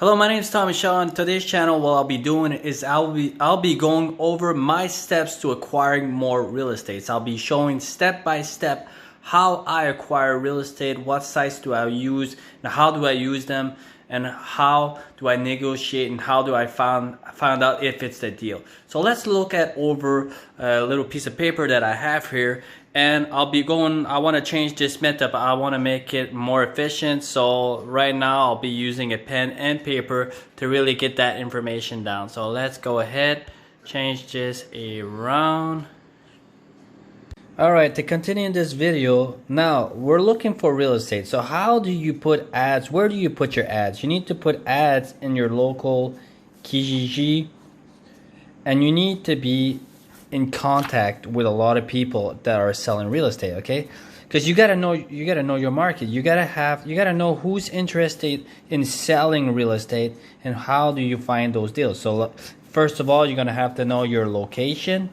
Hello, my name is Tomy Shaw. On today's channel, what I'll be doing is I'll be going over my steps to acquiring more real estate. So I'll be showing step by step how I acquire real estate, what sites do I use, and how do I use them, and how do I negotiate, and how do I find out if it's the deal. So let's look at over a little piece of paper that I have here, and I want to change this method. I want to make it more efficient. So right now I'll be using a pen and paper to really get that information down. So let's go ahead, change this around. Alright, to continue this video, now we're looking for real estate. So how do you put ads? Where do you put your ads? You need to put ads in your local Kijiji, and you need to be in contact with a lot of people that are selling real estate, okay? Because you gotta know your market. You gotta know who's interested in selling real estate, and how do you find those deals. So first of all, you're gonna have to know your location.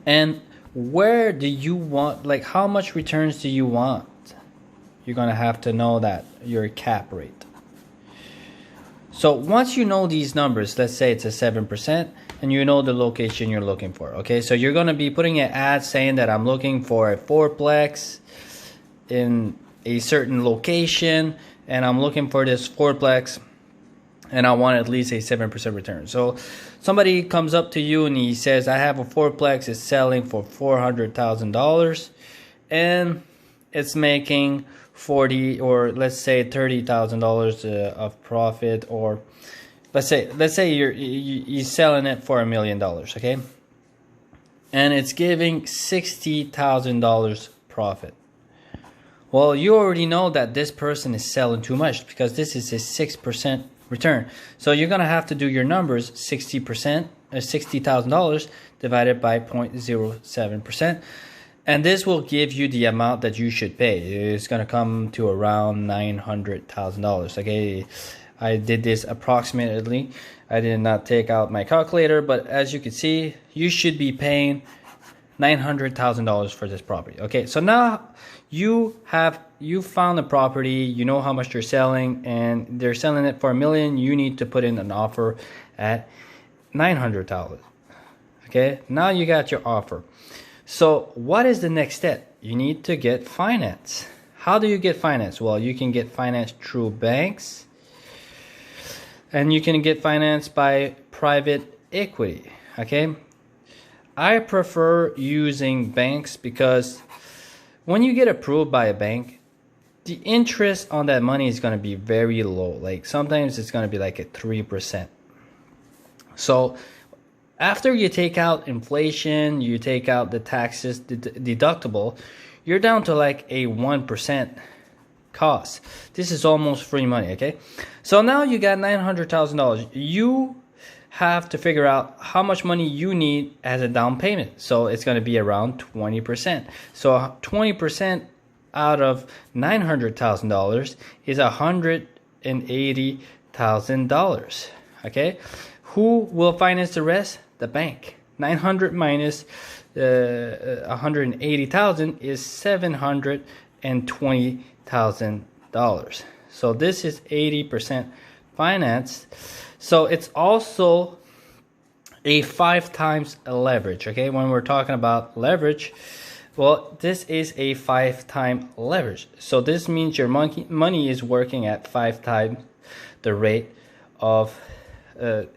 And where do you want, like how much returns do you want? You're gonna have to know that, your cap rate. So once you know these numbers, let's say it's a 7%, and you know the location you're looking for, okay? So you're gonna be putting an ad saying that I'm looking for a fourplex in a certain location, and I'm looking for this fourplex, and I want at least a 7% return. So somebody comes up to you and he says, I have a fourplex, it's selling for $400,000 and it's making 40 or let's say $30,000 of profit, or let's say you're selling it for $1 million, okay? And it's giving $60,000 profit. Well, you already know that this person is selling too much because this is a 6% return. So you're gonna have to do your numbers. 60%, $60,000 divided by 0.07%, and this will give you the amount that you should pay. It's gonna come to around $900,000. Okay, I did this approximately. I did not take out my calculator, but as you can see, you should be paying $900,000 for this property. Okay, so now you found a property, you know how much they're selling, and they're selling it for $1 million. You need to put in an offer at $900,000. Okay, now you got your offer. So what is the next step? You need to get finance. How do you get finance? Well, you can get finance through banks, and you can get finance by private equity. Okay, I prefer using banks because when you get approved by a bank, the interest on that money is going to be very low. Like sometimes it's going to be like a 3%. So after you take out inflation, you take out the taxes, the deductible, you're down to like a 1% cost. This is almost free money, okay? So now you got $900,000. You have to figure out how much money you need as a down payment. So it's going to be around 20%. So 20% out of $900,000 is $180,000. Okay, who will finance the rest? The bank. 900 minus 180,000 is $720,000. So this is 80% financed. So it's also a 5 times leverage. Okay, when we're talking about leverage, well, this is a 5-time leverage. So this means your money is working at 5 times the rate of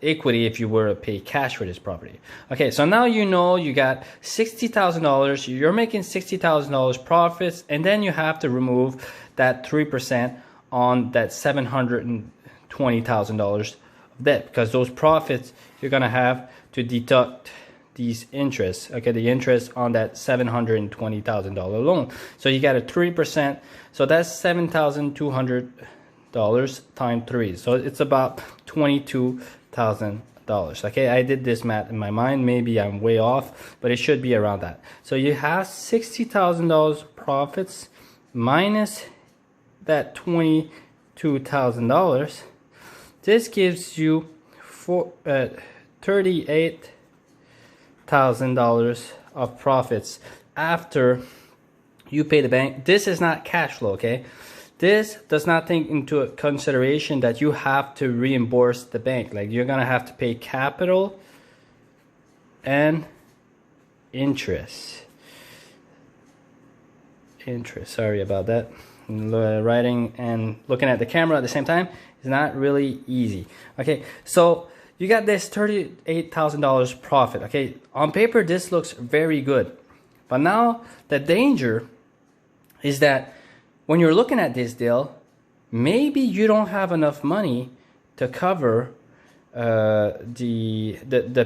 equity if you were to pay cash for this property. Okay, so now you know you got $60,000. You're making $60,000 profits, and then you have to remove that 3% on that $720,000 debt, because those profits you're gonna have to deduct these interests. Okay, the interest on that $720,000 loan. So you got a 3%. So that's $7,200 times 3. So it's about $22,000. Okay, I did this math in my mind. Maybe I'm way off, but it should be around that. So you have $60,000 profits minus that $22,000. This gives you $38,000 of profits after you pay the bank. This is not cash flow, okay? This does not take into consideration that you have to reimburse the bank. Like you're gonna have to pay capital and interest. Sorry about that. Writing and looking at the camera at the same time is not really easy. Okay, so you got this $38,000 profit. Okay, on paper this looks very good, but now the danger is that when you're looking at this deal, maybe you don't have enough money to cover the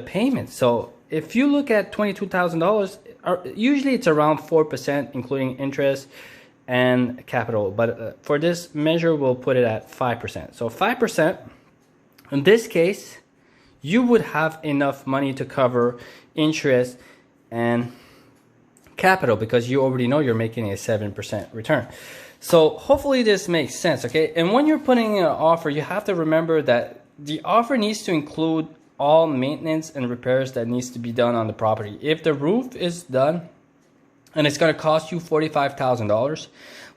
payment. So if you look at $22,000, usually it's around 4%, including interest and capital. But for this measure, we'll put it at 5%. So 5%, in this case, you would have enough money to cover interest and capital because you already know you're making a 7% return. So hopefully this makes sense, okay? And when you're putting in an offer, you have to remember that the offer needs to include all maintenance and repairs that needs to be done on the property. If the roof is done and it's going to cost you $45,000,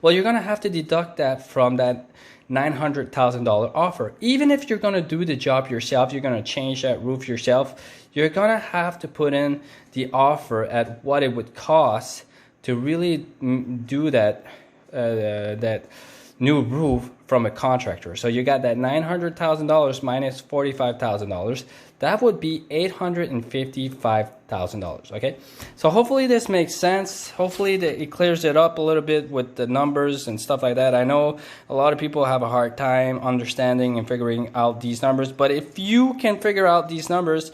well, you're going to have to deduct that from that $900,000 offer. Even if you're going to do the job yourself, you're going to change that roof yourself, you're going to have to put in the offer at what it would cost to really do that new roof from a contractor. So you got that $900,000 minus $45,000. That would be $855,000. Okay, so hopefully this makes sense. Hopefully it clears it up a little bit with the numbers and stuff like that. I know a lot of people have a hard time understanding and figuring out these numbers, but if you can figure out these numbers,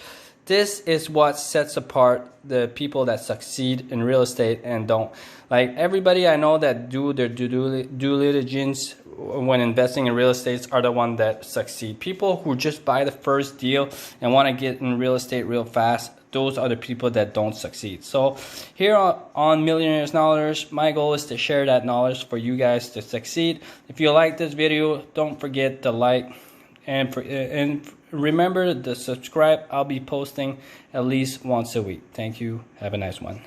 this is what sets apart the people that succeed in real estate and don't. Like everybody I know that do their due diligence when investing in real estate are the ones that succeed. People who just buy the first deal and want to get in real estate real fast, those are the people that don't succeed. So here on Millionaires Knowledge, my goal is to share that knowledge for you guys to succeed. If you like this video, don't forget to like and remember to subscribe. I'll be posting at least once a week. Thank you. Have a nice one.